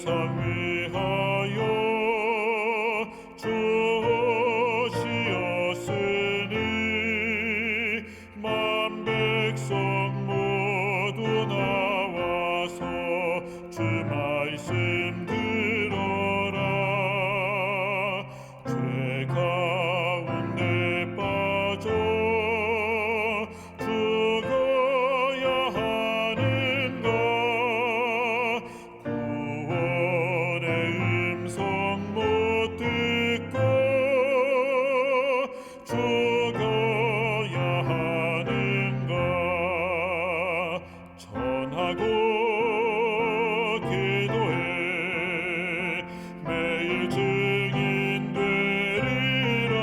세상 위하여 주시었으니 만 백성 모두 나와서 주 말씀 들어라. 죄 가운데 빠져 죽어야 하는가. 구원의 음성 못 듣고 죽어야 하는가. 전하고 기도해 매일 증인 되리라.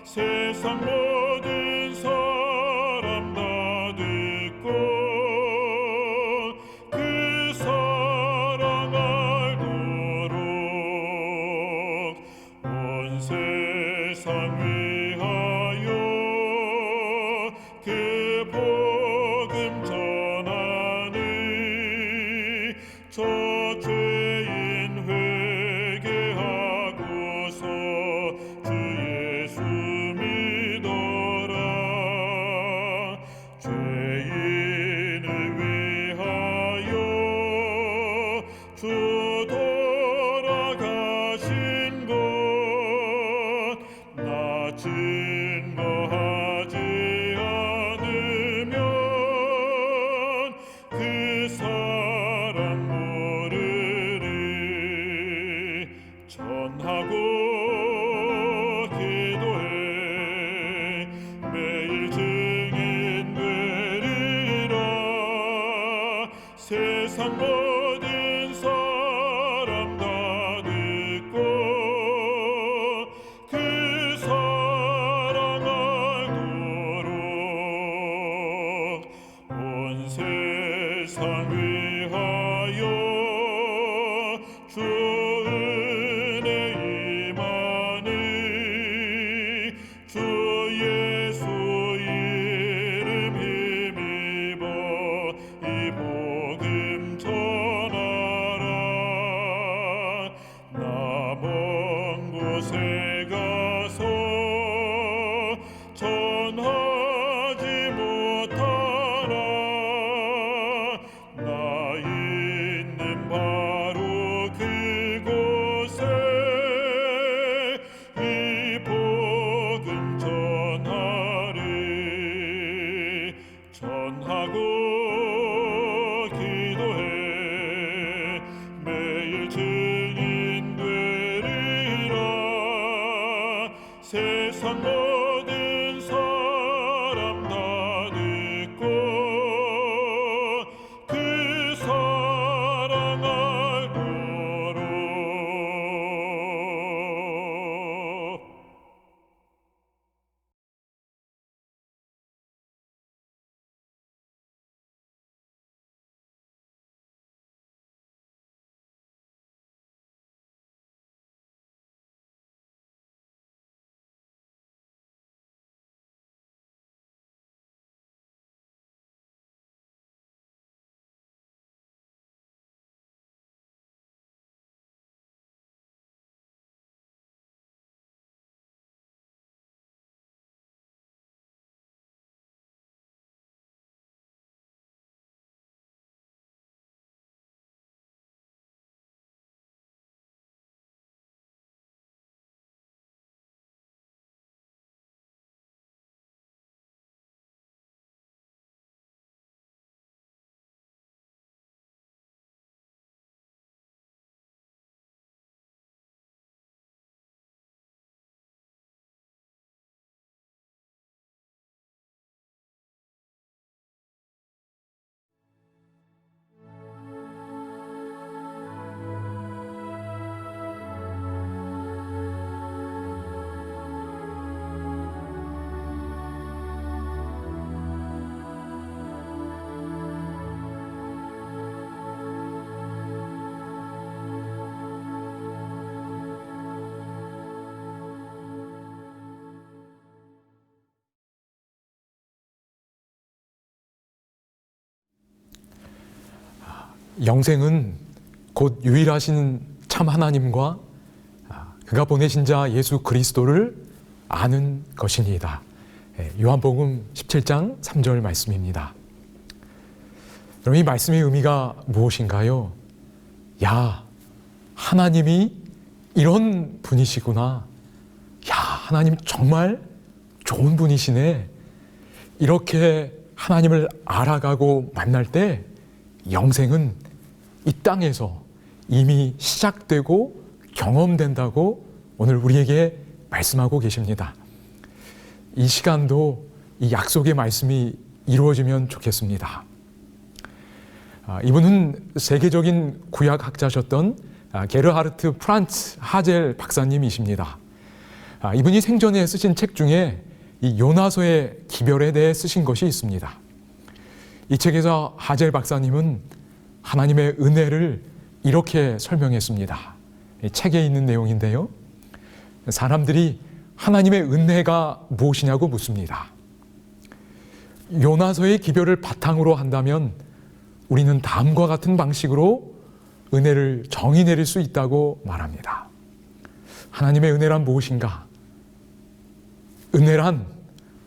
세상 모든 사람 다 듣고 그 사랑 알도록 온 세상 위하여 그 복음 전하니 저 죄인 회개하고서 주 예수 믿어라. 죄인을 위하여 주 돌아가신 것 나 증거하지 않으면 그 사람 모르리. 전하고 기도해 매일 증인 되리라. 세상 모든 사람 다 듣고 그 사랑 알도록 온 세상 위하여 주 은혜 임하니 주 예수 이름 힘입어 이 복음 전하라. 나 먼 곳에 가서 전하지 못하나. 나 있는 바로 그곳에 이 복음 전하리. 전하고 기도해 매일 증인 되리라. 세상 모든 사람 다 듣고 그 사랑 알도록. 영생은 곧 유일하신 참 하나님과 그가 보내신 자 예수 그리스도를 아는 것이니이다. 요한복음 17장 3절 말씀입니다. 여러분, 이 말씀의 의미가 무엇인가요? 야, 하나님이 이런 분이시구나. 야, 하나님 정말 좋은 분이시네. 이렇게 하나님을 알아가고 만날 때 영생은 이 땅에서 이미 시작되고 경험된다고 오늘 우리에게 말씀하고 계십니다. 이 시간도 이 약속의 말씀이 이루어지면 좋겠습니다. 이분은 세계적인 구약학자셨던 게르하르트 프란츠 하젤 박사님이십니다. 이분이 생전에 쓰신 책 중에 이 요나서의 기별에 대해 쓰신 것이 있습니다. 이 책에서 하젤 박사님은 하나님의 은혜를 이렇게 설명했습니다. 이 책에 있는 내용인데요. 사람들이 하나님의 은혜가 무엇이냐고 묻습니다. 요나서의 기별을 바탕으로 한다면 우리는 다음과 같은 방식으로 은혜를 정의 내릴 수 있다고 말합니다. 하나님의 은혜란 무엇인가? 은혜란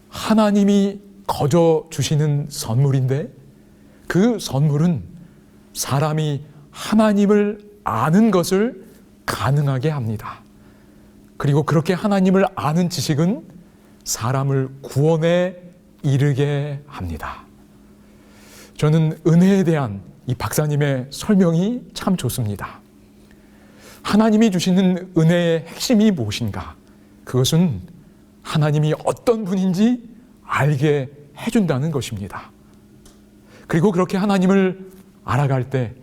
하나님이 거저 주시는 선물인데 그 선물은 사람이 하나님을 아는 것을 가능하게 합니다. 그리고 그렇게 하나님을 아는 지식은 사람을 구원에 이르게 합니다. 저는 은혜에 대한 이 박사님의 설명이 참 좋습니다. 하나님이 주시는 은혜의 핵심이 무엇인가? 그것은 하나님이 어떤 분인지 알게 해준다는 것입니다. 그리고 그렇게 하나님을 알아갈 때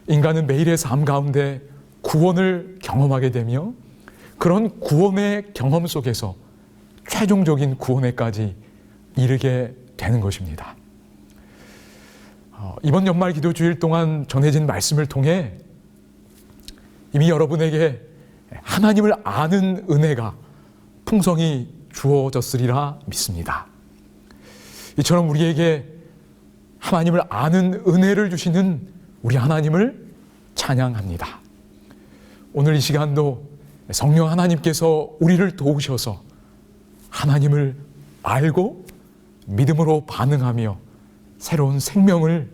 인간은 매일의 삶 가운데 구원을 경험하게 되며 그런 구원의 경험 속에서 최종적인 구원에까지 이르게 되는 것입니다. 이번 연말 기도 주일 동안 전해진 말씀을 통해 이미 여러분에게 하나님을 아는 은혜가 풍성히 주어졌으리라 믿습니다. 이처럼 우리에게 하나님을 아는 은혜를 주시는 우리 하나님을 찬양합니다. 오늘 이 시간도 성령 하나님께서 우리를 도우셔서 하나님을 알고 믿음으로 반응하며 새로운 생명을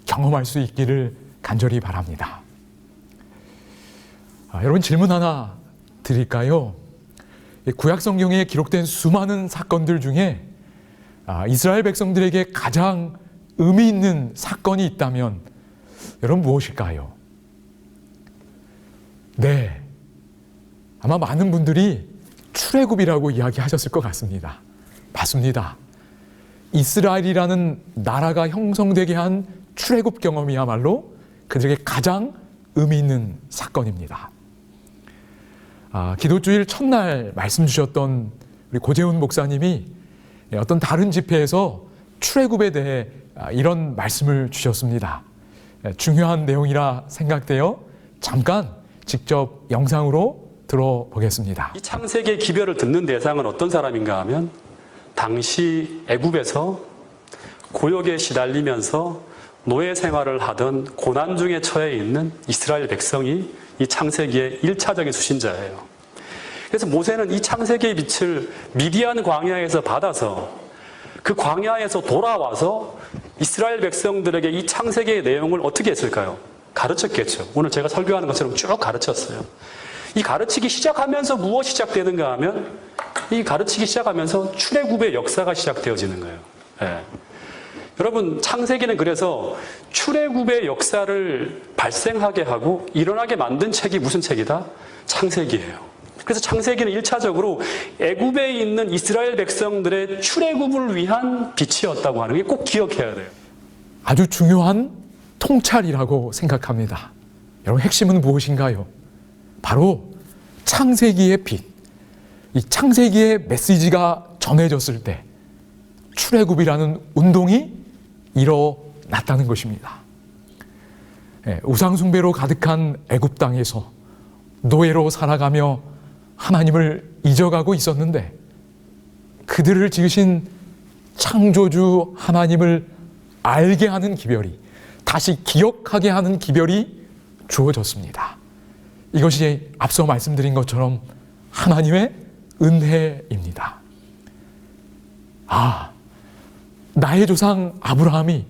경험할 수 있기를 간절히 바랍니다. 여러분, 질문 하나 드릴까요? 구약 성경에 기록된 수많은 사건들 중에 이스라엘 백성들에게 가장 의미 있는 사건이 있다면 여러분 무엇일까요? 네, 아마 많은 분들이 출애굽이라고 이야기하셨을 것 같습니다. 맞습니다. 이스라엘이라는 나라가 형성되게 한 출애굽 경험이야말로 그들에게 가장 의미 있는 사건입니다. 기도주일 첫날 말씀 주셨던 우리 고재훈 목사님이 어떤 다른 집회에서 출애굽에 대해 이런 말씀을 주셨습니다. 중요한 내용이라 생각되어 잠깐 직접 영상으로 들어보겠습니다. 이 창세기의 기별을 듣는 대상은 어떤 사람인가 하면 당시 애굽에서 고역에 시달리면서 노예 생활을 하던 고난 중에 처해 있는 이스라엘 백성이 이 창세기의 1차적인 수신자예요. 그래서 모세는 이 창세기의 빛을 미디안 광야에서 받아서 그 광야에서 돌아와서 이스라엘 백성들에게 이 창세기의 내용을 어떻게 했을까요? 가르쳤겠죠. 오늘 제가 설교하는 것처럼 쭉 가르쳤어요. 이 가르치기 시작하면서 무엇이 시작되는가 하면 이 가르치기 시작하면서 출애굽의 역사가 시작되어지는 거예요. 네. 여러분, 창세기는 그래서 출애굽의 역사를 발생하게 하고 일어나게 만든 책이 무슨 책이다? 창세기예요. 그래서 창세기는 1차적으로 애굽에 있는 이스라엘 백성들의 출애굽을 위한 빛이었다고 하는 게 꼭 기억해야 돼요. 아주 중요한 통찰이라고 생각합니다. 여러분, 핵심은 무엇인가요? 바로 창세기의 빛, 이 창세기의 메시지가 전해졌을 때 출애굽이라는 운동이 일어났다는 것입니다. 우상숭배로 가득한 애굽 땅에서 노예로 살아가며 하나님을 잊어가고 있었는데 그들을 지으신 창조주 하나님을 알게 하는 기별이, 다시 기억하게 하는 기별이 주어졌습니다. 이것이 앞서 말씀드린 것처럼 하나님의 은혜입니다. 나의 조상 아브라함이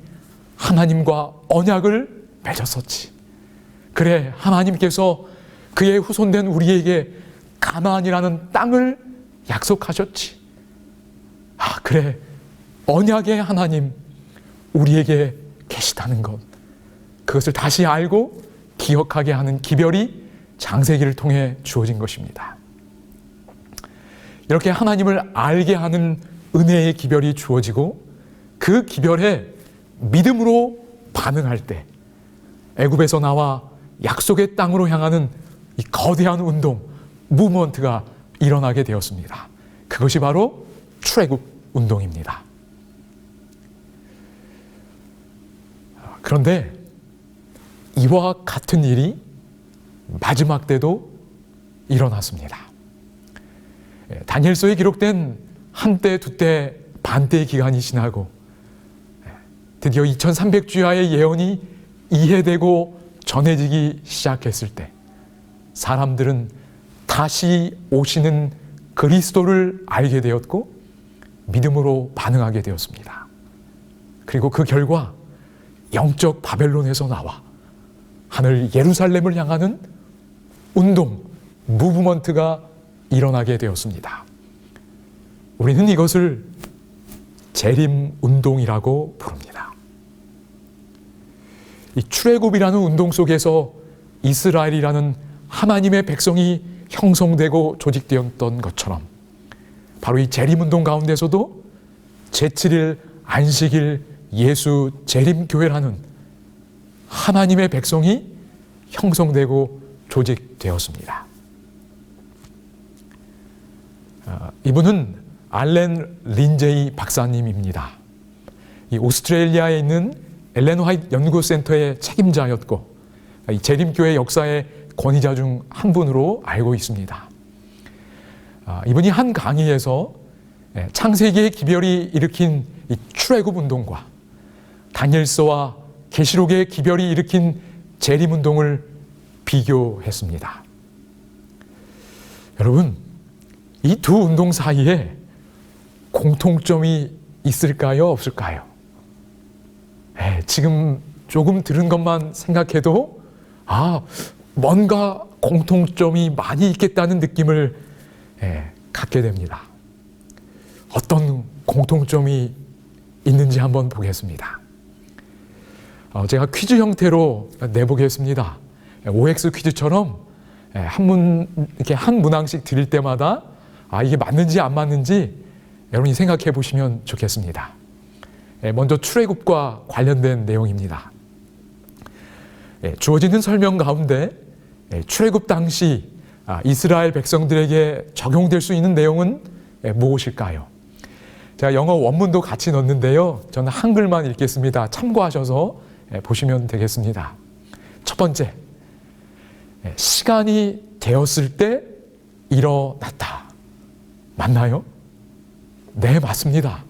하나님과 언약을 맺었었지. 그래, 하나님께서 그의 후손된 우리에게 가나안이라는 땅을 약속하셨지. 그래, 언약의 하나님 우리에게 계시다는 것, 그것을 다시 알고 기억하게 하는 기별이 창세기를 통해 주어진 것입니다. 이렇게 하나님을 알게 하는 은혜의 기별이 주어지고 그 기별에 믿음으로 반응할 때 애굽에서 나와 약속의 땅으로 향하는 이 거대한 운동, 무브먼트가 일어나게 되었습니다. 그것이 바로 출애굽 운동입니다. 그런데 이와 같은 일이 마지막 때도 일어났습니다. 다니엘서에 기록된 한때, 두때, 반때의 기간이 지나고 드디어 2300주야의 예언이 이해되고 전해지기 시작했을 때 사람들은 다시 오시는 그리스도를 알게 되었고 믿음으로 반응하게 되었습니다. 그리고 그 결과 영적 바벨론에서 나와 하늘 예루살렘을 향하는 운동, 무브먼트가 일어나게 되었습니다. 우리는 이것을 재림 운동이라고 부릅니다. 이 출애굽이라는 운동 속에서 이스라엘이라는 하나님의 백성이 형성되고 조직되었던 것처럼 바로 이 재림 운동 가운데서도 제7일 안식일 예수 재림교회라는 하나님의 백성이 형성되고 조직되었습니다. 이분은 알렌 린제이 박사님입니다. 이 오스트레일리아에 있는 엘렌 화이트 연구센터의 책임자였고 이 재림교회 역사의 권위자 중 한 분으로 알고 있습니다. 이분이 한 강의에서 창세기의 기별이 일으킨 이 출애굽 운동과 다니엘서와 계시록의 기별이 일으킨 재림 운동을 비교했습니다. 여러분, 이 두 운동 사이에 공통점이 있을까요? 없을까요? 지금 조금 들은 것만 생각해도 뭔가 공통점이 많이 있겠다는 느낌을 갖게 됩니다. 어떤 공통점이 있는지 한번 보겠습니다. 제가 퀴즈 형태로 내보겠습니다. OX 퀴즈처럼 이렇게 한 문항씩 드릴 때마다 이게 맞는지 안 맞는지 여러분이 생각해 보시면 좋겠습니다. 먼저 출애굽과 관련된 내용입니다. 주어지는 설명 가운데 출애굽 당시 이스라엘 백성들에게 적용될 수 있는 내용은 무엇일까요? 제가 영어 원문도 같이 넣었는데요. 저는 한글만 읽겠습니다. 참고하셔서 보시면 되겠습니다. 첫 번째, 시간이 되었을 때 일어났다. 맞나요? 네, 맞습니다.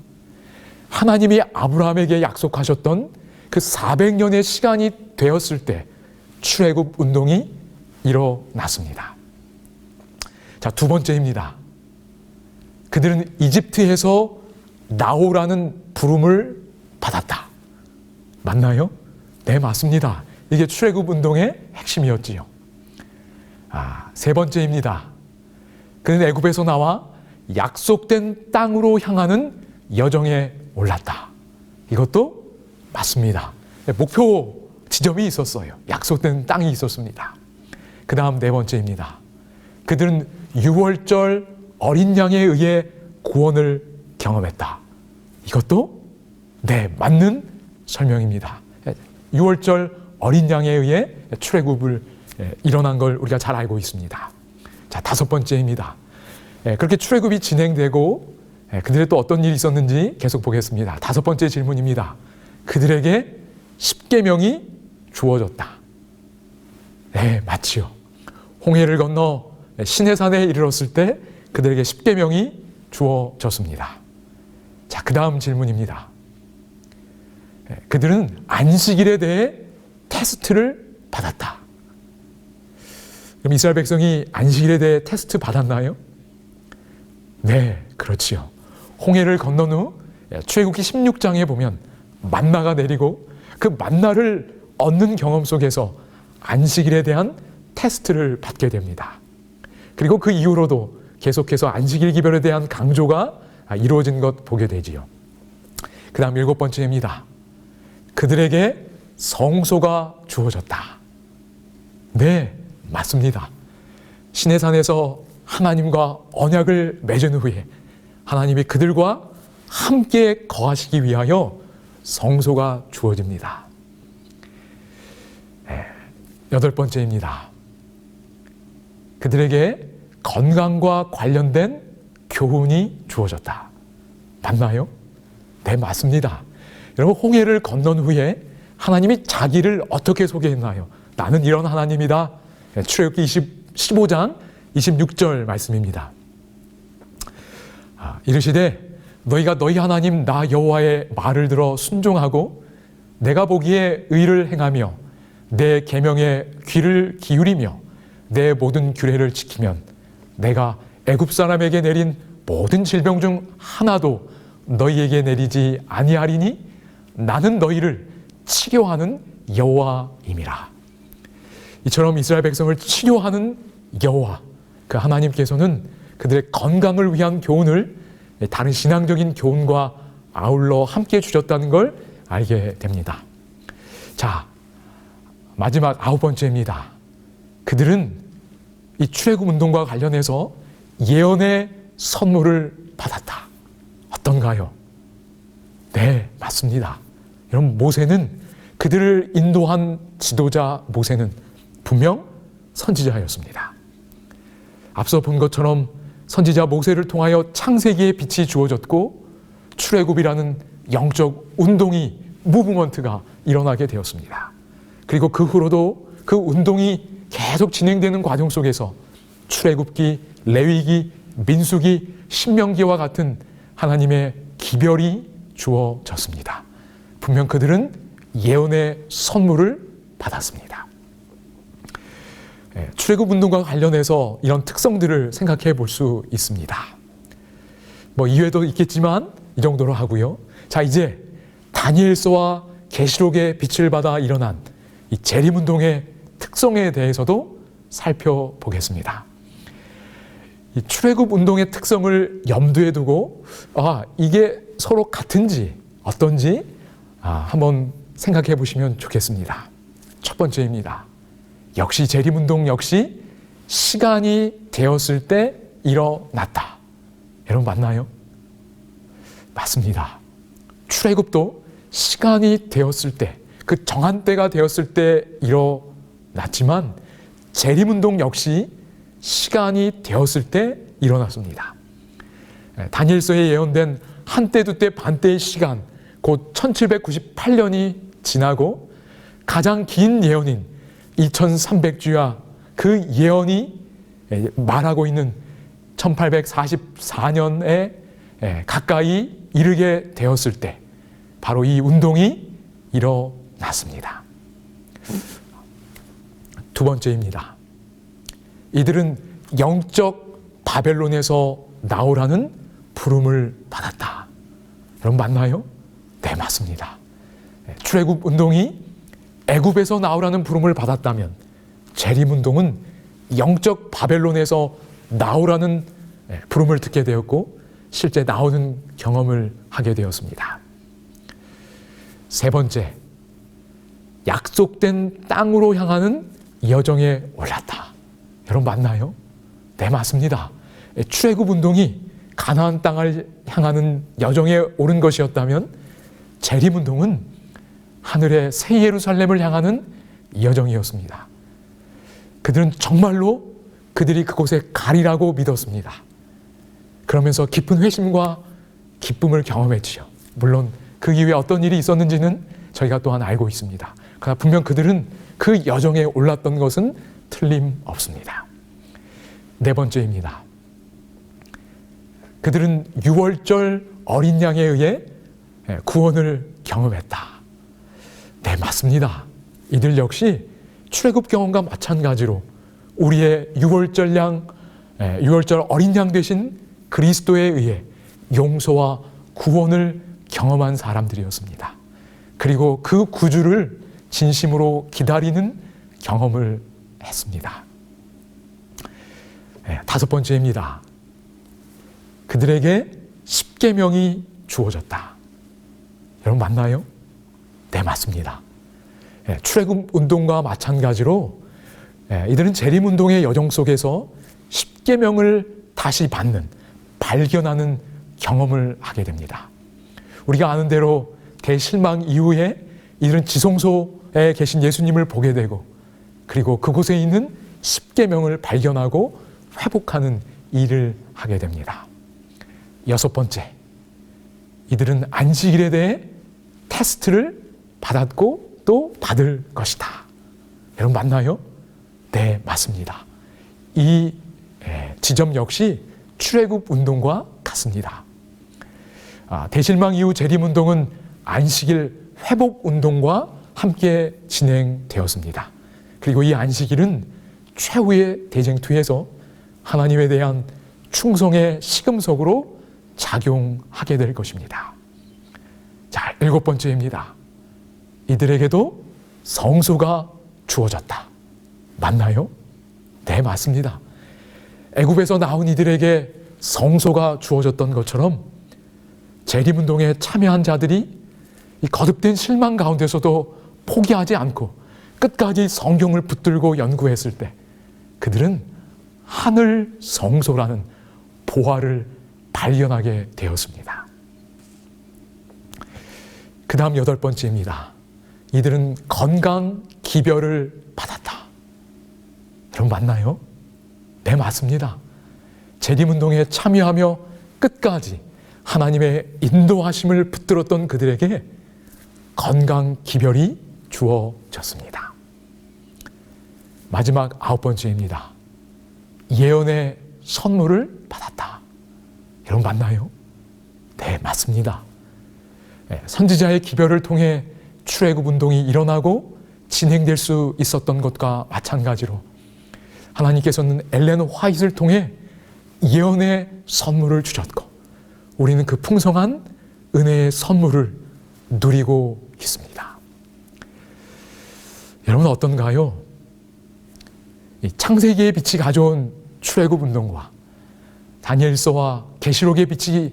하나님이 아브라함에게 약속하셨던 그 400년의 시간이 되었을 때 출애굽 운동이 일어났습니다. 자, 두 번째입니다. 그들은 이집트에서 나오라는 부름을 받았다. 맞나요? 네, 맞습니다. 이게 출애굽 운동의 핵심이었지요. 세 번째입니다. 그는 애굽에서 나와 약속된 땅으로 향하는 여정에 올랐다. 이것도 맞습니다. 목표 지점이 있었어요. 약속된 땅이 있었습니다. 그 다음 네 번째입니다. 그들은 유월절 어린 양에 의해 구원을 경험했다. 이것도 네, 맞는 설명입니다. 유월절 어린 양에 의해 출애굽을 일어난 걸 우리가 잘 알고 있습니다. 자, 다섯 번째입니다. 그렇게 출애굽이 진행되고 그들의 또 어떤 일이 있었는지 계속 보겠습니다. 다섯 번째 질문입니다. 그들에게 십계명이 주어졌다. 네, 맞지요. 홍해를 건너 시내산에 이르렀을 때 그들에게 십계명이 주어졌습니다. 자, 그 다음 질문입니다. 그들은 안식일에 대해 테스트를 받았다. 그럼 이스라엘 백성이 안식일에 대해 테스트 받았나요? 네, 그렇지요. 홍해를 건넌 후 출애굽기 16장에 보면 만나가 내리고 그 만나를 얻는 경험 속에서 안식일에 대한 테스트를 받게 됩니다. 그리고 그 이후로도 계속해서 안식일 기별에 대한 강조가 이루어진 것 보게 되지요. 그 다음 7번째입니다. 그들에게 성소가 주어졌다. 네, 맞습니다. 시내산에서 하나님과 언약을 맺은 후에 하나님이 그들과 함께 거하시기 위하여 성소가 주어집니다. 8번째입니다. 그들에게 건강과 관련된 교훈이 주어졌다. 맞나요? 네, 맞습니다. 여러분, 홍해를 건넌 후에 하나님이 자기를 어떻게 소개했나요? 나는 이런 하나님이다. 출애굽기 15장 26절 말씀입니다. 이르시되 너희가 너희 하나님 나 여호와의 말을 들어 순종하고 내가 보기에 의를 행하며 내 계명에 귀를 기울이며 내 모든 규례를 지키면 내가 애굽 사람에게 내린 모든 질병 중 하나도 너희에게 내리지 아니하리니 나는 너희를 치료하는 여호와임이라. 이처럼 이스라엘 백성을 치료하는 여호와, 그 하나님께서는 그들의 건강을 위한 교훈을 다른 신앙적인 교훈과 아울러 함께 주셨다는 걸 알게 됩니다. 자, 마지막 9번째입니다. 그들은 이 출애굽 운동과 관련해서 예언의 선물을 받았다. 어떤가요? 네, 맞습니다. 여러분, 모세는, 그들을 인도한 지도자 모세는 분명 선지자였습니다. 앞서 본 것처럼 선지자 모세를 통하여 창세기의 빛이 주어졌고 출애굽이라는 영적 운동이, 무브먼트가 일어나게 되었습니다. 그리고 그 후로도 그 운동이 계속 진행되는 과정 속에서 출애굽기, 레위기, 민수기, 신명기와 같은 하나님의 기별이 주어졌습니다. 분명 그들은 예언의 선물을 받았습니다. 출애굽 운동과 관련해서 이런 특성들을 생각해 볼 수 있습니다. 이외에도 있겠지만 이 정도로 하고요. 자, 이제 다니엘서와 계시록의 빛을 받아 일어난 이 재림운동의 특성에 대해서도 살펴보겠습니다. 이 출애굽 운동의 특성을 염두에 두고 이게 서로 같은지 어떤지 한번 생각해 보시면 좋겠습니다. 첫 번째입니다. 역시 재림운동 역시 시간이 되었을 때 일어났다. 여러분, 맞나요? 맞습니다. 출애굽도 시간이 되었을 때, 그 정한 때가 되었을 때 일어났지만 재림운동 역시 시간이 되었을 때 일어났습니다. 다니엘서에 예언된 한때 두때 반때의 시간, 곧 1798년이 지나고 가장 긴 예언인 2300주야, 그 예언이 말하고 있는 1844년에 가까이 이르게 되었을 때 바로 이 운동이 일어났습니다. 두 번째입니다. 이들은 영적 바벨론에서 나오라는 부름을 받았다. 여러분, 맞나요? 네, 맞습니다. 출애굽 운동이 애굽에서 나오라는 부름을 받았다면 재림운동은 영적 바벨론에서 나오라는 부름을 듣게 되었고 실제 나오는 경험을 하게 되었습니다. 세 번째, 약속된 땅으로 향하는 여정에 올랐다. 여러분, 맞나요? 네, 맞습니다. 출애굽 운동이 가나안 땅을 향하는 여정에 오른 것이었다면 재림운동은 하늘의 새 예루살렘을 향하는 여정이었습니다. 그들은 정말로 그들이 그곳에 가리라고 믿었습니다. 그러면서 깊은 회심과 기쁨을 경험했지요. 물론 그 이후에 어떤 일이 있었는지는 저희가 또한 알고 있습니다. 그러나 분명 그들은 그 여정에 올랐던 것은 틀림없습니다. 네 번째입니다. 그들은 유월절 어린 양에 의해 구원을 경험했다. 네, 맞습니다. 이들 역시 출애굽 경험과 마찬가지로 우리의 유월절 어린 양 되신 그리스도에 의해 용서와 구원을 경험한 사람들이었습니다. 그리고 그 구주를 진심으로 기다리는 경험을 했습니다. 다섯 번째입니다. 그들에게 십계명이 주어졌다. 여러분 맞나요? 네, 맞습니다. 출애굽 운동과 마찬가지로 이들은 재림운동의 여정 속에서 십계명을 다시 발견하는 경험을 하게 됩니다. 우리가 아는 대로 대실망 이후에 이들은 지성소에 계신 예수님을 보게 되고, 그리고 그곳에 있는 십계명을 발견하고 회복하는 일을 하게 됩니다. 여섯 번째, 이들은 안식일에 대해 테스트를 받았고 또 받을 것이다. 여러분 맞나요? 네, 맞습니다. 이 지점 역시 출애굽 운동과 같습니다. 대실망 이후 재림운동은 안식일 회복 운동과 함께 진행되었습니다. 그리고 이 안식일은 최후의 대쟁투에서 하나님에 대한 충성의 시금석으로 작용하게 될 것입니다. 자, 일곱 번째입니다. 이들에게도 성소가 주어졌다. 맞나요? 네, 맞습니다. 애굽에서 나온 이들에게 성소가 주어졌던 것처럼 재림운동에 참여한 자들이 이 거듭된 실망 가운데서도 포기하지 않고 끝까지 성경을 붙들고 연구했을 때 그들은 하늘 성소라는 보화를 발견하게 되었습니다. 그 다음 여덟 번째입니다. 이들은 건강 기별을 받았다. 여러분 맞나요? 네, 맞습니다. 재림운동에 참여하며 끝까지 하나님의 인도하심을 붙들었던 그들에게 건강 기별이 주어졌습니다. 마지막 아홉 번째입니다. 예언의 선물을 받았다. 여러분 맞나요? 네, 맞습니다. 선지자의 기별을 통해 출애굽 운동이 일어나고 진행될 수 있었던 것과 마찬가지로 하나님께서는 엘렌 화이트를 통해 예언의 선물을 주셨고 우리는 그 풍성한 은혜의 선물을 누리고 있습니다. 여러분 어떤가요? 이 창세기의 빛이 가져온 출애굽 운동과 다니엘서와 계시록의 빛이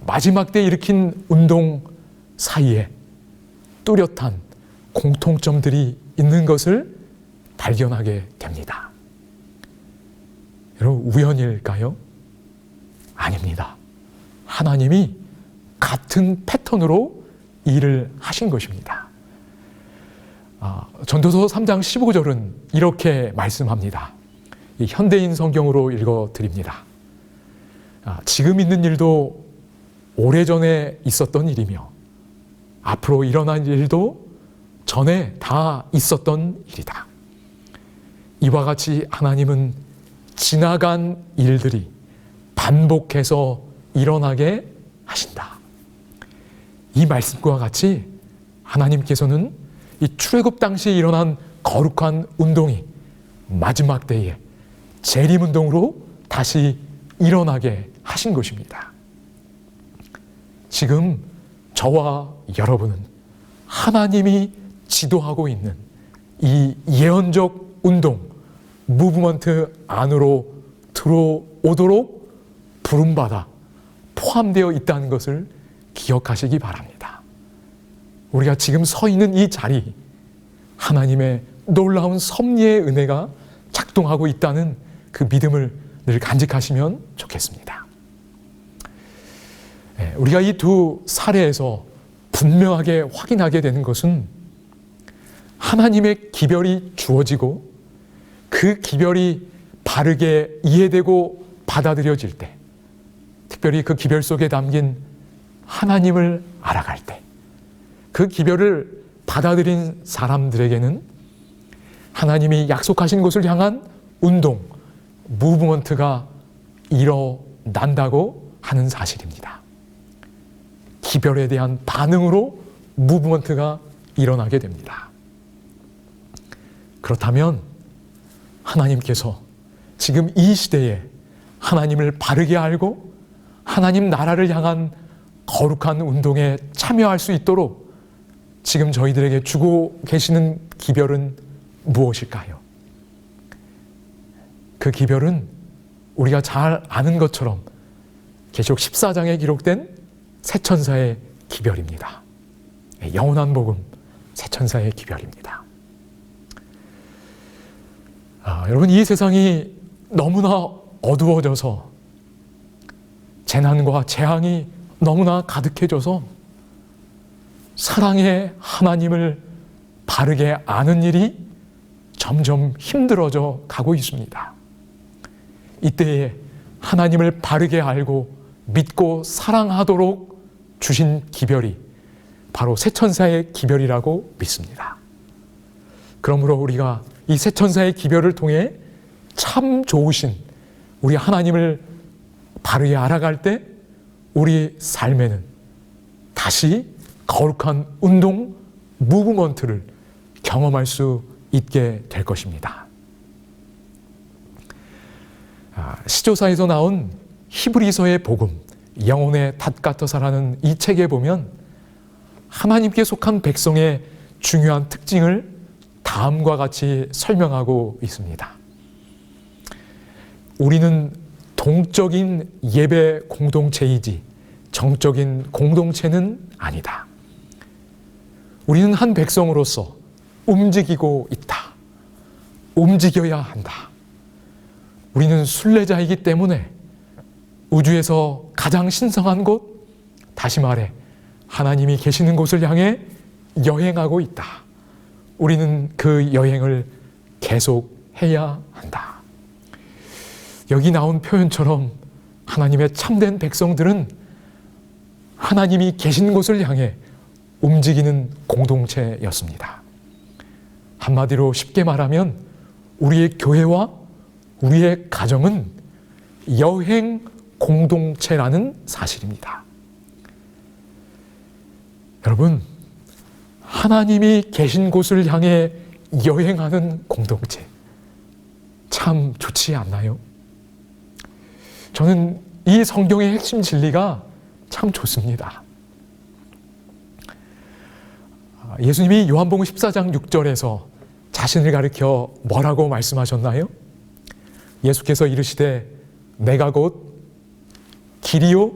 마지막 때 일으킨 운동 사이에 뚜렷한 공통점들이 있는 것을 발견하게 됩니다. 여러분 우연일까요? 아닙니다. 하나님이 같은 패턴으로 일을 하신 것입니다. 전도서 3장 15절은 이렇게 말씀합니다. 이 현대인 성경으로 읽어드립니다. 지금 있는 일도 오래전에 있었던 일이며 앞으로 일어날 일도 전에 다 있었던 일이다. 이와 같이 하나님은 지나간 일들이 반복해서 일어나게 하신다. 이 말씀과 같이 하나님께서는 이 출애굽 당시에 일어난 거룩한 운동이 마지막 때에 재림운동으로 다시 일어나게 하신 것입니다. 지금 저와 여러분은 하나님이 지도하고 있는 이 예언적 운동, 무브먼트 안으로 들어오도록 부름받아 포함되어 있다는 것을 기억하시기 바랍니다. 우리가 지금 서 있는 이 자리, 하나님의 놀라운 섭리의 은혜가 작동하고 있다는 그 믿음을 늘 간직하시면 좋겠습니다. 우리가 이 두 사례에서 분명하게 확인하게 되는 것은 하나님의 기별이 주어지고 그 기별이 바르게 이해되고 받아들여질 때, 특별히 그 기별 속에 담긴 하나님을 알아갈 때, 그 기별을 받아들인 사람들에게는 하나님이 약속하신 곳을 향한 운동, 무브먼트가 일어난다고 하는 사실입니다. 기별에 대한 반응으로 무브먼트가 일어나게 됩니다. 그렇다면 하나님께서 지금 이 시대에 하나님을 바르게 알고 하나님 나라를 향한 거룩한 운동에 참여할 수 있도록 지금 저희들에게 주고 계시는 기별은 무엇일까요? 그 기별은 우리가 잘 아는 것처럼 계시록 14장에 기록된 새천사의 기별입니다. 영원한 복음, 새천사의 기별입니다. 여러분, 이 세상이 너무나 어두워져서 재난과 재앙이 너무나 가득해져서 사랑의 하나님을 바르게 아는 일이 점점 힘들어져 가고 있습니다. 이때에 하나님을 바르게 알고 믿고 사랑하도록 주신 기별이 바로 새천사의 기별이라고 믿습니다. 그러므로 우리가 이 새천사의 기별을 통해 참 좋으신 우리 하나님을 바르게 알아갈 때 우리 삶에는 다시 거룩한 운동, 무브먼트를 경험할 수 있게 될 것입니다. 시조사에서 나온 히브리서의 복음, 영혼의 닷 같아서라는 이 책에 보면 하나님께 속한 백성의 중요한 특징을 다음과 같이 설명하고 있습니다. 우리는 동적인 예배 공동체이지 정적인 공동체는 아니다. 우리는 한 백성으로서 움직이고 있다. 움직여야 한다. 우리는 순례자이기 때문에 우주에서 가장 신성한 곳, 다시 말해 하나님이 계시는 곳을 향해 여행하고 있다. 우리는 그 여행을 계속해야 한다. 여기 나온 표현처럼 하나님의 참된 백성들은 하나님이 계신 곳을 향해 움직이는 공동체였습니다. 한마디로 쉽게 말하면 우리의 교회와 우리의 가정은 여행 공동체라는 사실입니다. 여러분, 하나님이 계신 곳을 향해 여행하는 공동체, 참 좋지 않나요? 저는 이 성경의 핵심 진리가 참 좋습니다. 예수님이 요한복음 14장 6절에서 자신을 가리켜 뭐라고 말씀하셨나요? 예수께서 이르시되 내가 곧 길이요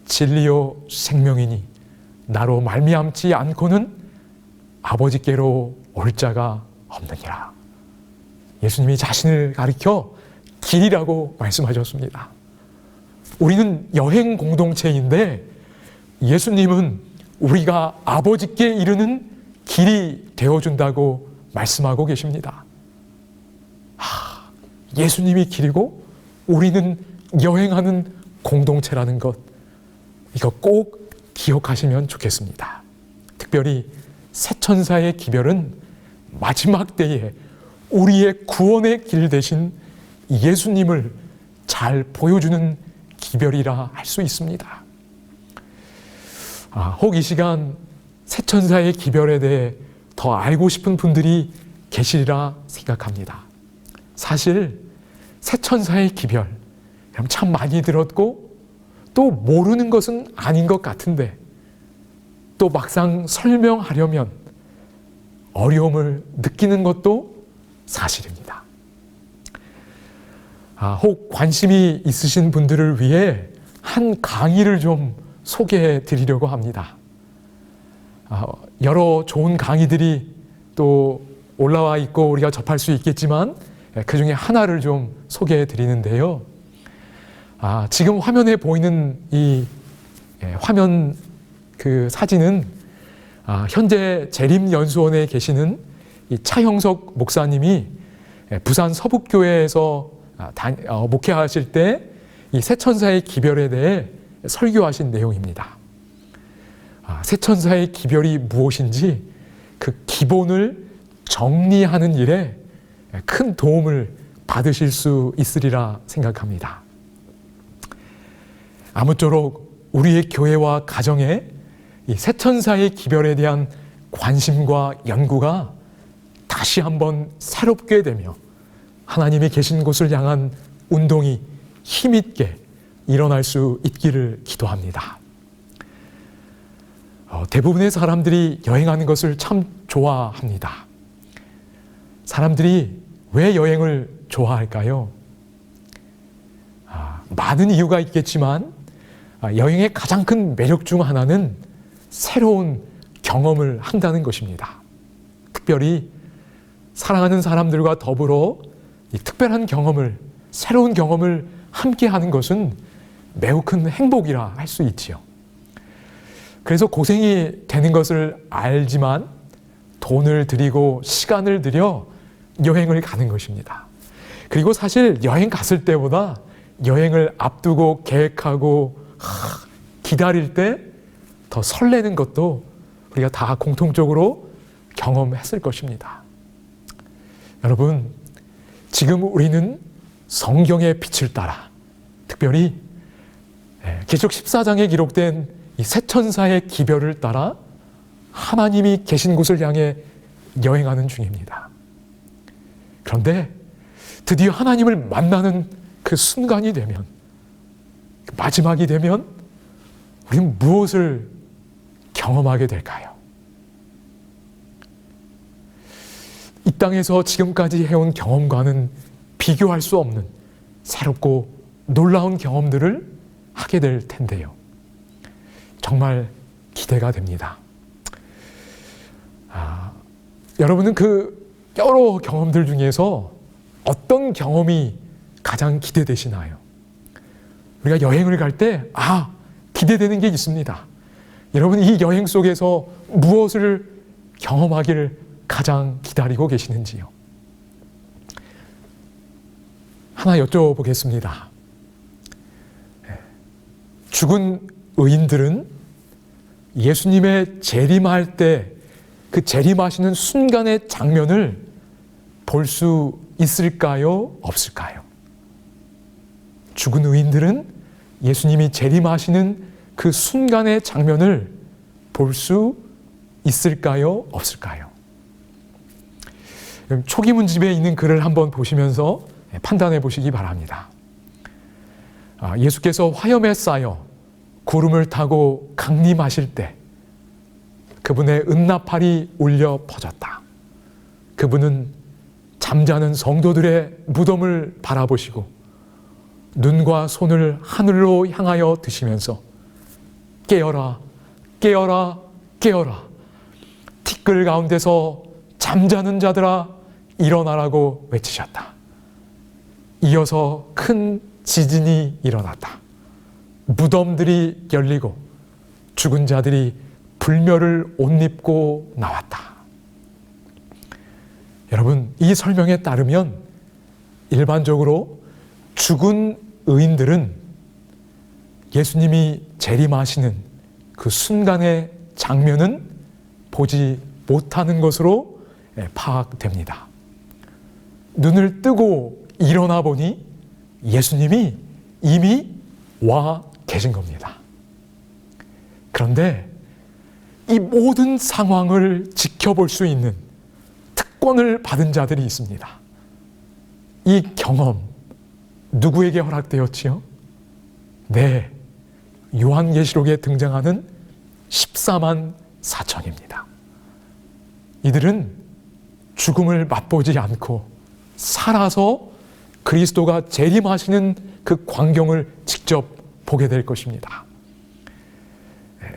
진리요 생명이니 나로 말미암지 않고는 아버지께로 올 자가 없느니라. 예수님이 자신을 가리켜 길이라고 말씀하셨습니다. 우리는 여행 공동체인데 예수님은 우리가 아버지께 이르는 길이 되어준다고 말씀하고 계십니다. 예수님이 길이고 우리는 여행하는 공동체라는 것, 이거 꼭 기억하시면 좋겠습니다. 특별히 새천사의 기별은 마지막 때에 우리의 구원의 길 대신 예수님을 잘 보여주는 기별이라 할 수 있습니다. 혹 이 시간 새천사의 기별에 대해 더 알고 싶은 분들이 계시리라 생각합니다. 사실 새천사의 기별 참 많이 들었고 또 모르는 것은 아닌 것 같은데 또 막상 설명하려면 어려움을 느끼는 것도 사실입니다. 혹 관심이 있으신 분들을 위해 한 강의를 좀 소개해 드리려고 합니다. 여러 좋은 강의들이 또 올라와 있고 우리가 접할 수 있겠지만 그 중에 하나를 좀 소개해 드리는데요. 지금 화면에 보이는 이 화면 그 사진은 현재 재림연수원에 계시는 이 차형석 목사님이 부산 서북교회에서 목회하실 때 이 새천사의 기별에 대해 설교하신 내용입니다. 새천사의 기별이 무엇인지 그 기본을 정리하는 일에 큰 도움을 받으실 수 있으리라 생각합니다. 아무쪼록 우리의 교회와 가정에 이 새천사의 기별에 대한 관심과 연구가 다시 한번 새롭게 되며 하나님이 계신 곳을 향한 운동이 힘있게 일어날 수 있기를 기도합니다. 대부분의 사람들이 여행하는 것을 참 좋아합니다. 사람들이 왜 여행을 좋아할까요? 많은 이유가 있겠지만 여행의 가장 큰 매력 중 하나는 새로운 경험을 한다는 것입니다. 특별히 사랑하는 사람들과 더불어 이 특별한 경험을, 새로운 경험을 함께 하는 것은 매우 큰 행복이라 할 수 있지요. 그래서 고생이 되는 것을 알지만 돈을 들이고 시간을 들여 여행을 가는 것입니다. 그리고 사실 여행 갔을 때보다 여행을 앞두고 계획하고 기다릴 때 더 설레는 것도 우리가 다 공통적으로 경험했을 것입니다. 여러분, 지금 우리는 성경의 빛을 따라, 특별히 계시록 14장에 기록된 이 새 천사의 기별을 따라 하나님이 계신 곳을 향해 여행하는 중입니다. 그런데 드디어 하나님을 만나는 그 순간이 되면, 마지막이 되면 우리는 무엇을 경험하게 될까요? 이 땅에서 지금까지 해온 경험과는 비교할 수 없는 새롭고 놀라운 경험들을 하게 될 텐데요. 정말 기대가 됩니다. 여러분은 그 여러 경험들 중에서 어떤 경험이 가장 기대되시나요? 우리가 여행을 갈 때 기대되는 게 있습니다. 여러분, 이 여행 속에서 무엇을 경험하기를 가장 기다리고 계시는지요? 하나 여쭤보겠습니다. 죽은 의인들은 예수님의 재림할 때 그 재림하시는 순간의 장면을 볼 수 있을까요? 없을까요? 죽은 의인들은 예수님이 재림하시는 그 순간의 장면을 볼 수 있을까요? 없을까요? 초기문집에 있는 글을 한번 보시면서 판단해 보시기 바랍니다. 예수께서 화염에 쌓여 구름을 타고 강림하실 때 그분의 은나팔이 울려 퍼졌다. 그분은 잠자는 성도들의 무덤을 바라보시고 눈과 손을 하늘로 향하여 드시면서 깨어라, 깨어라, 깨어라. 티끌 가운데서 잠자는 자들아 일어나라고 외치셨다. 이어서 큰 지진이 일어났다. 무덤들이 열리고 죽은 자들이 불멸을 옷 입고 나왔다. 여러분, 이 설명에 따르면 일반적으로 죽은 의인들은 예수님이 재림하시는 그 순간의 장면은 보지 못하는 것으로 파악됩니다. 눈을 뜨고 일어나 보니 예수님이 이미 와 계신 겁니다. 그런데 이 모든 상황을 지켜볼 수 있는 특권을 받은 자들이 있습니다. 이 경험 누구에게 허락되었지요? 네, 요한계시록에 등장하는 14만 4천입니다. 이들은 죽음을 맛보지 않고 살아서 그리스도가 재림하시는 그 광경을 직접 보게 될 것입니다.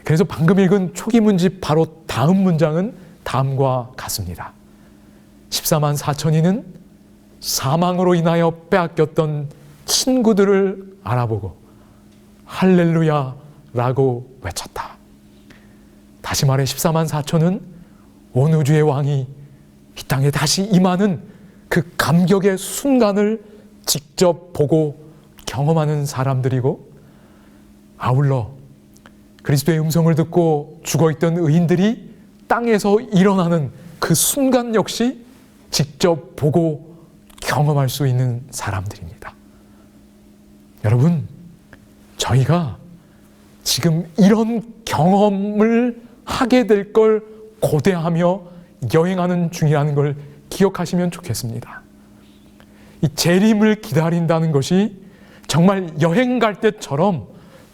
그래서 방금 읽은 초기문집 바로 다음 문장은 다음과 같습니다. 14만 4천이는 사망으로 인하여 빼앗겼던 친구들을 알아보고 할렐루야라고 외쳤다. 다시 말해 14만 4천은 온 우주의 왕이 이 땅에 다시 임하는 그 감격의 순간을 직접 보고 경험하는 사람들이고, 아울러 그리스도의 음성을 듣고 죽어있던 의인들이 땅에서 일어나는 그 순간 역시 직접 보고 경험할 수 있는 사람들입니다. 여러분, 저희가 지금 이런 경험을 하게 될 걸 고대하며 여행하는 중이라는 걸 기억하시면 좋겠습니다. 이 재림을 기다린다는 것이 정말 여행 갈 때처럼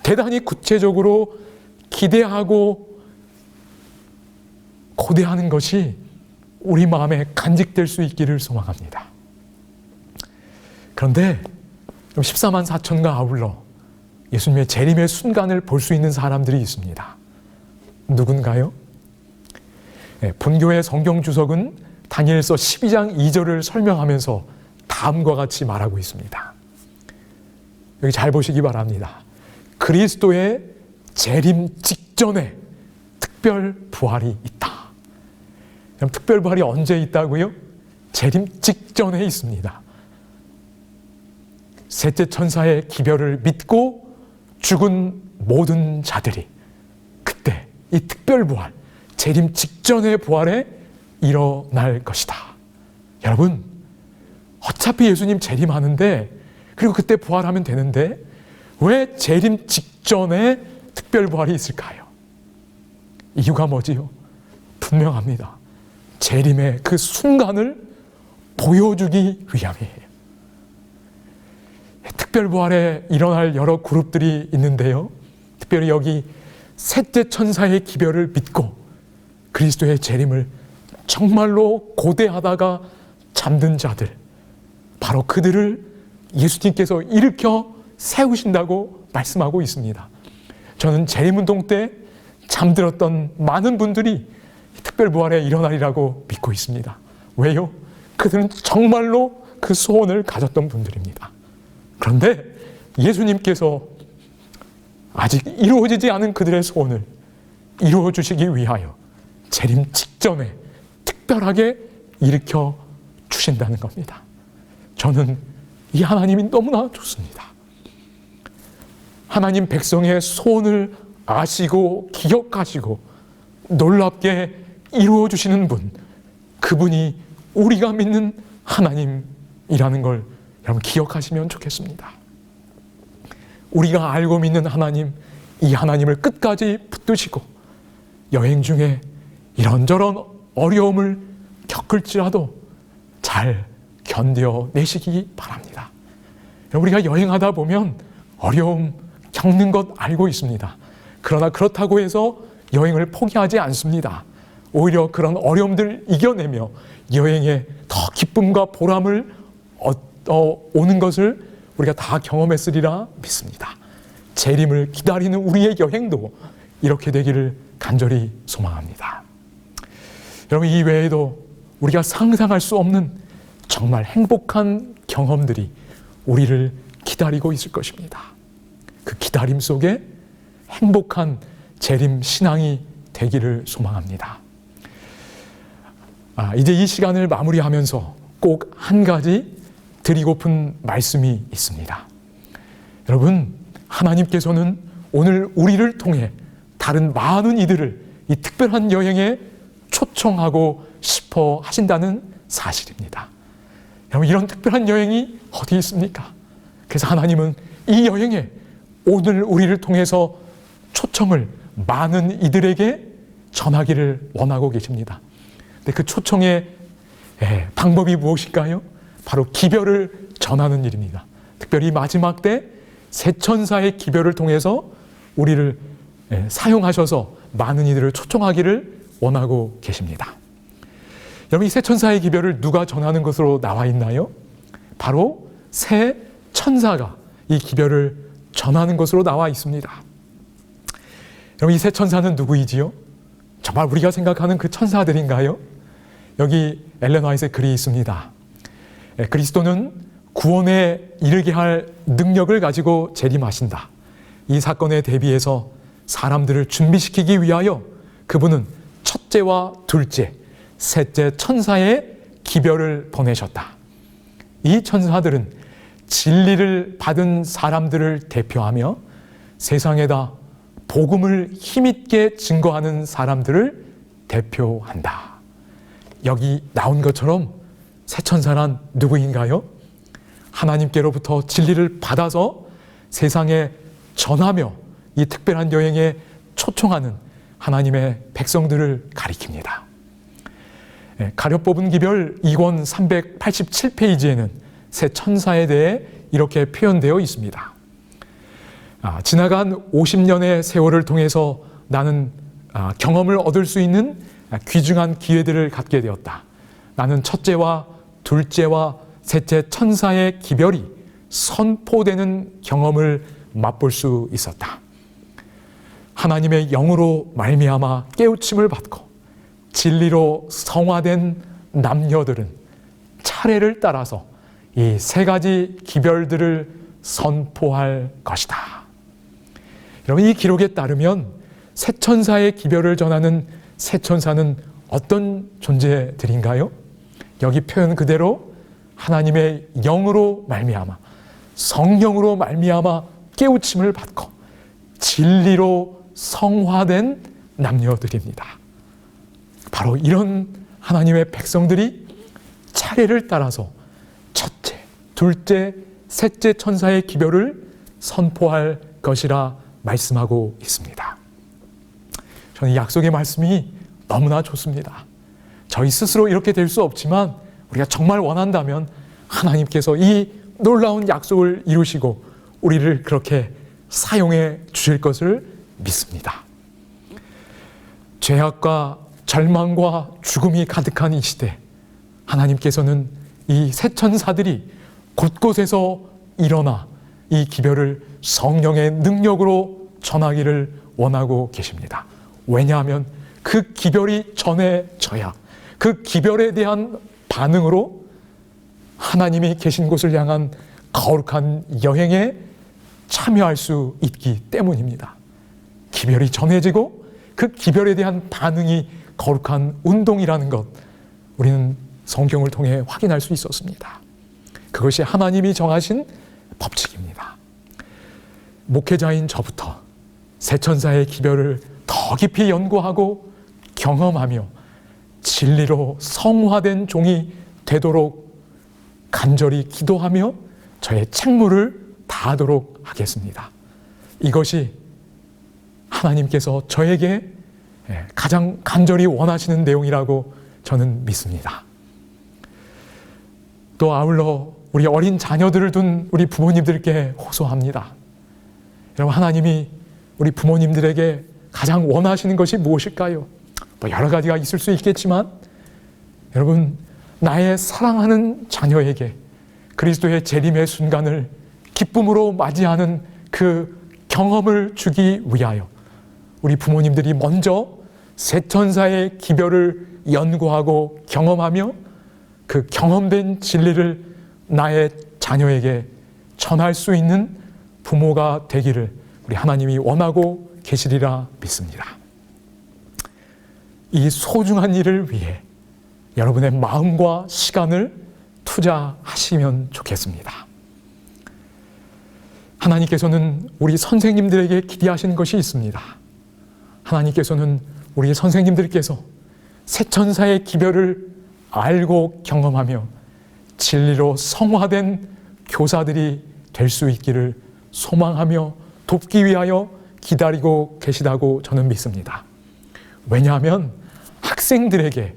대단히 구체적으로 기대하고 고대하는 것이 우리 마음에 간직될 수 있기를 소망합니다. 그런데 14만 4천과 아울러 예수님의 재림의 순간을 볼 수 있는 사람들이 있습니다. 누군가요? 본교의 성경 주석은 다니엘서 12장 2절을 설명하면서 다음과 같이 말하고 있습니다. 여기 잘 보시기 바랍니다. 그리스도의 재림 직전에 특별 부활이 있다. 그럼 특별 부활이 언제 있다고요? 재림 직전에 있습니다. 셋째 천사의 기별을 믿고 죽은 모든 자들이 그때 이 특별 부활, 재림 직전의 부활에 일어날 것이다. 여러분, 어차피 예수님 재림하는데, 그리고 그때 부활하면 되는데 왜 재림 직전에 특별 부활이 있을까요? 이유가 뭐지요? 분명합니다. 재림의 그 순간을 보여주기 위함이에요. 특별 부활에 일어날 여러 그룹들이 있는데요. 특별히 여기 셋째 천사의 기별을 믿고 그리스도의 재림을 정말로 고대하다가 잠든 자들, 바로 그들을 예수님께서 일으켜 세우신다고 말씀하고 있습니다. 저는 재림운동 때 잠들었던 많은 분들이 특별부활에 일어나리라고 믿고 있습니다. 왜요? 그들은 정말로 그 소원을 가졌던 분들입니다. 그런데 예수님께서 아직 이루어지지 않은 그들의 소원을 이루어 주시기 위하여 재림 직전에 특별하게 일으켜 주신다는 겁니다. 저는 이 하나님이 너무나 좋습니다. 하나님 백성의 소원을 아시고 기억하시고 놀랍게 이루어 주시는 분, 그분이 우리가 믿는 하나님이라는 걸 여러분 기억하시면 좋겠습니다. 우리가 알고 믿는 하나님, 이 하나님을 끝까지 붙드시고 여행 중에 이런저런 어려움을 겪을지라도 잘 견뎌내시기 바랍니다. 우리가 여행하다 보면 어려움 겪는 것 알고 있습니다. 그러나 그렇다고 해서 여행을 포기하지 않습니다. 오히려 그런 어려움들 이겨내며 여행에 더 기쁨과 보람을 오는 것을 우리가 다 경험했으리라 믿습니다. 재림을 기다리는 우리의 여행도 이렇게 되기를 간절히 소망합니다. 여러분, 이 외에도 우리가 상상할 수 없는 정말 행복한 경험들이 우리를 기다리고 있을 것입니다. 그 기다림 속에 행복한 재림 신앙이 되기를 소망합니다. 이제 이 시간을 마무리하면서 꼭 한 가지 드리고픈 말씀이 있습니다. 여러분, 하나님께서는 오늘 우리를 통해 다른 많은 이들을 이 특별한 여행에 초청하고 싶어 하신다는 사실입니다. 여러분, 이런 특별한 여행이 어디 있습니까? 그래서 하나님은 이 여행에 오늘 우리를 통해서 초청을 많은 이들에게 전하기를 원하고 계십니다. 근데 그 초청의 방법이 무엇일까요? 바로 기별을 전하는 일입니다. 특별히 마지막 때 새 천사의 기별을 통해서 우리를 사용하셔서 많은 이들을 초청하기를 원하고 계십니다. 여러분, 이 새 천사의 기별을 누가 전하는 것으로 나와 있나요? 바로 새 천사가 이 기별을 전하는 것으로 나와 있습니다. 여러분, 이 새 천사는 누구이지요? 정말 우리가 생각하는 그 천사들인가요? 여기 엘렌 화이트의 글이 있습니다. 그리스도는 구원에 이르게 할 능력을 가지고 재림하신다. 이 사건에 대비해서 사람들을 준비시키기 위하여 그분은 첫째와 둘째, 셋째 천사의 기별을 보내셨다. 이 천사들은 진리를 받은 사람들을 대표하며 세상에다 복음을 힘있게 증거하는 사람들을 대표한다. 여기 나온 것처럼 새 천사란 누구인가요? 하나님께로부터 진리를 받아서 세상에 전하며 이 특별한 여행에 초청하는 하나님의 백성들을 가리킵니다. 가려 뽑은 기별 2권 387페이지에는 새 천사에 대해 이렇게 표현되어 있습니다. 지나간 50년의 세월을 통해서 나는 경험을 얻을 수 있는 귀중한 기회들을 갖게 되었다. 나는 첫째와 둘째와 셋째 천사의 기별이 선포되는 경험을 맛볼 수 있었다. 하나님의 영으로 말미암아 깨우침을 받고 진리로 성화된 남녀들은 차례를 따라서 이 세 가지 기별들을 선포할 것이다. 여러분, 이 기록에 따르면 세 천사의 기별을 전하는 세 천사는 어떤 존재들인가요? 여기 표현 그대로 하나님의 영으로 말미암아 성령으로 말미암아 깨우침을 받고 진리로 성화된 남녀들입니다. 바로 이런 하나님의 백성들이 차례를 따라서 첫째, 둘째, 셋째 천사의 기별을 선포할 것이라 말씀하고 있습니다. 저는 이 약속의 말씀이 너무나 좋습니다. 저희 스스로 이렇게 될 수 없지만 우리가 정말 원한다면 하나님께서 이 놀라운 약속을 이루시고 우리를 그렇게 사용해 주실 것을 믿습니다. 죄악과 절망과 죽음이 가득한 이 시대, 하나님께서는 이 세 천사들이 곳곳에서 일어나 이 기별을 성령의 능력으로 전하기를 원하고 계십니다. 왜냐하면 그 기별이 전해져야 그 기별에 대한 반응으로 하나님이 계신 곳을 향한 거룩한 여행에 참여할 수 있기 때문입니다. 기별이 전해지고 그 기별에 대한 반응이 거룩한 운동이라는 것, 우리는 성경을 통해 확인할 수 있었습니다. 그것이 하나님이 정하신 법칙입니다. 목회자인 저부터 세 천사의 기별을 더 깊이 연구하고 경험하며 진리로 성화된 종이 되도록 간절히 기도하며 저의 책무를 다하도록 하겠습니다. 이것이 하나님께서 저에게 가장 간절히 원하시는 내용이라고 저는 믿습니다. 또 아울러 우리 어린 자녀들을 둔 우리 부모님들께 호소합니다. 여러분, 하나님이 우리 부모님들에게 가장 원하시는 것이 무엇일까요? 뭐 여러 가지가 있을 수 있겠지만 여러분, 나의 사랑하는 자녀에게 그리스도의 재림의 순간을 기쁨으로 맞이하는 그 경험을 주기 위하여 우리 부모님들이 먼저 세 천사의 기별을 연구하고 경험하며 그 경험된 진리를 나의 자녀에게 전할 수 있는 부모가 되기를 우리 하나님이 원하고 계시리라 믿습니다. 이 소중한 일을 위해 여러분의 마음과 시간을 투자하시면 좋겠습니다. 하나님께서는 우리 선생님들에게 기대하시는 것이 있습니다. 하나님께서는 우리 선생님들께서 세 천사의 기별을 알고 경험하며 진리로 성화된 교사들이 될 수 있기를 소망하며 돕기 위하여 기다리고 계시다고 저는 믿습니다. 왜냐하면 학생들에게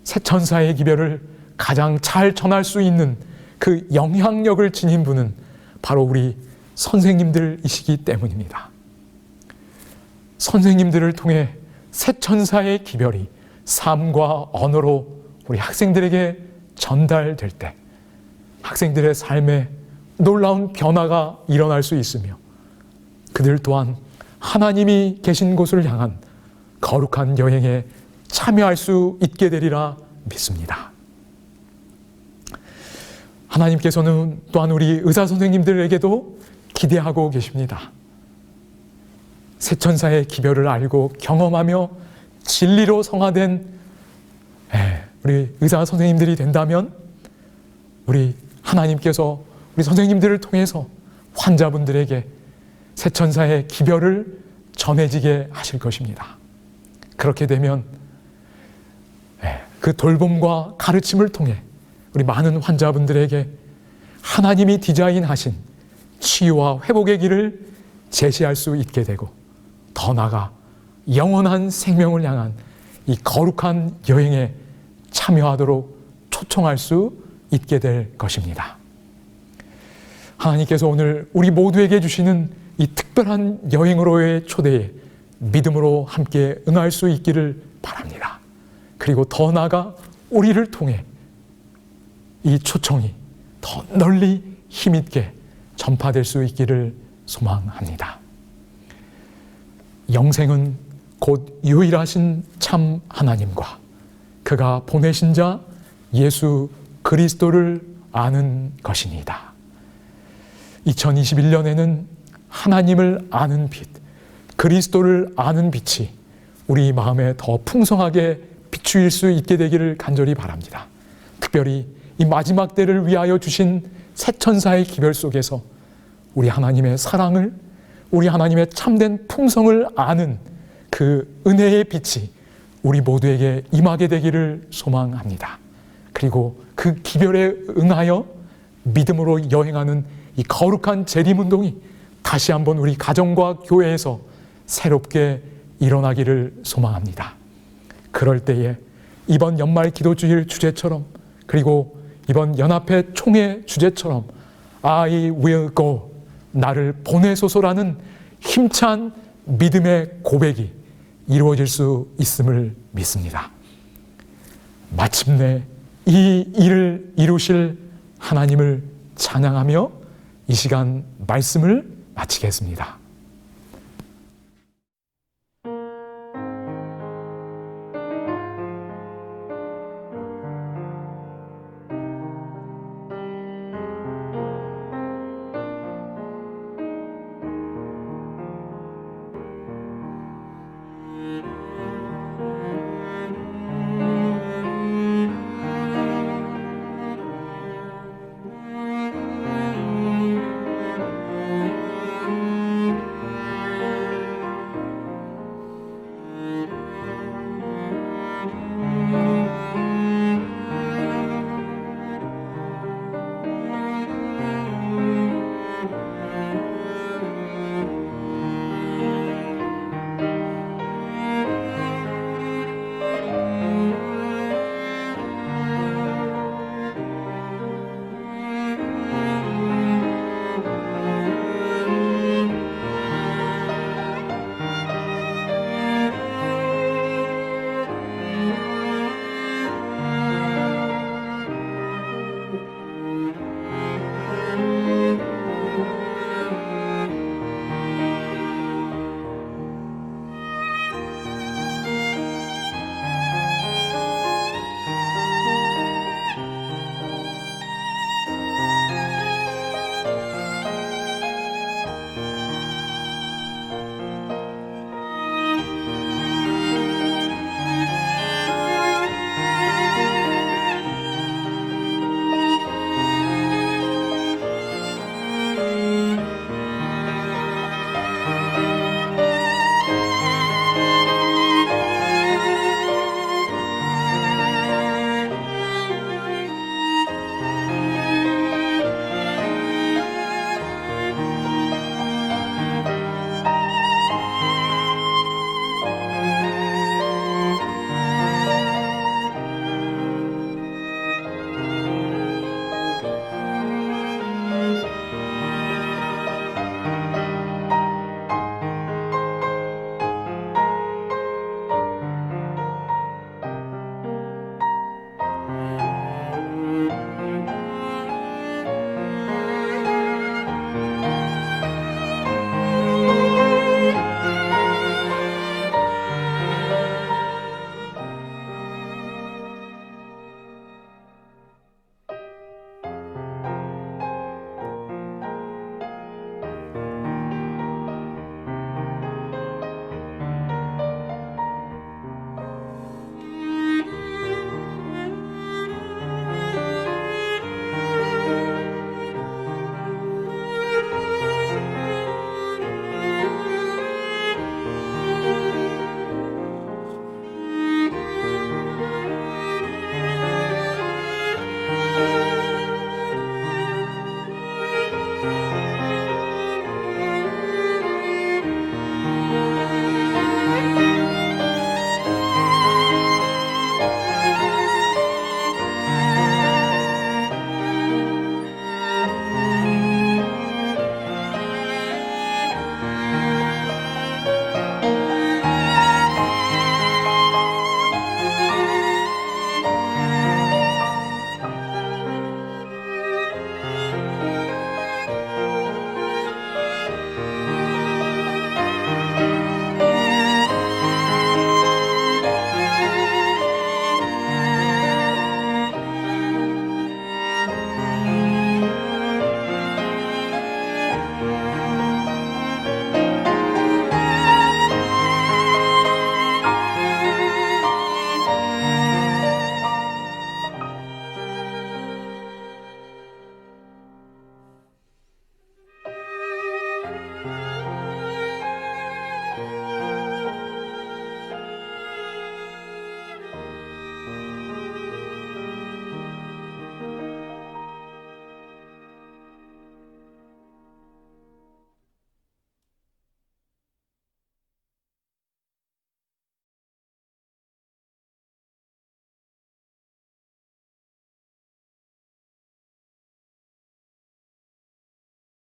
세 천사의 기별을 가장 잘 전할 수 있는 그 영향력을 지닌 분은 바로 우리 선생님들이시기 때문입니다. 선생님들을 통해 세 천사의 기별이 삶과 언어로 우리 학생들에게 전달될 때 학생들의 삶에 놀라운 변화가 일어날 수 있으며 그들 또한 하나님이 계신 곳을 향한 거룩한 여행에 참여할 수 있게 되리라 믿습니다. 하나님께서는 또한 우리 의사 선생님들에게도 기대하고 계십니다. 세 천사의 기별을 알고 경험하며 진리로 성화된 우리 의사 선생님들이 된다면 우리 하나님께서 우리 선생님들을 통해서 환자분들에게 세 천사의 기별을 전해지게 하실 것입니다. 그렇게 되면 그 돌봄과 가르침을 통해 우리 많은 환자분들에게 하나님이 디자인하신 치유와 회복의 길을 제시할 수 있게 되고 더 나아가 영원한 생명을 향한 이 거룩한 여행에 참여하도록 초청할 수 있게 될 것입니다. 하나님께서 오늘 우리 모두에게 주시는 이 특별한 여행으로의 초대에 믿음으로 함께 응할 수 있기를 바랍니다. 그리고 더 나아가 우리를 통해 이 초청이 더 널리 힘있게 전파될 수 있기를 소망합니다. 영생은 곧 유일하신 참 하나님과 그가 보내신 자 예수 그리스도를 아는 것이니이다. 2021년에는 하나님을 아는 빛, 그리스도를 아는 빛이 우리 마음에 더 풍성하게 비추일 수 있게 되기를 간절히 바랍니다. 특별히 이 마지막 때를 위하여 주신 새 천사의 기별 속에서 우리 하나님의 사랑을, 우리 하나님의 참된 풍성을 아는 그 은혜의 빛이 우리 모두에게 임하게 되기를 소망합니다. 그리고 그 기별에 응하여 믿음으로 여행하는 이 거룩한 재림운동이 다시 한번 우리 가정과 교회에서 새롭게 일어나기를 소망합니다. 그럴 때에 이번 연말 기도주일 주제처럼, 그리고 이번 연합회 총회 주제처럼 I will go, 나를 보내소서라는 힘찬 믿음의 고백이 이루어질 수 있음을 믿습니다. 마침내 이 일을 이루실 하나님을 찬양하며 이 시간 말씀을 마치겠습니다.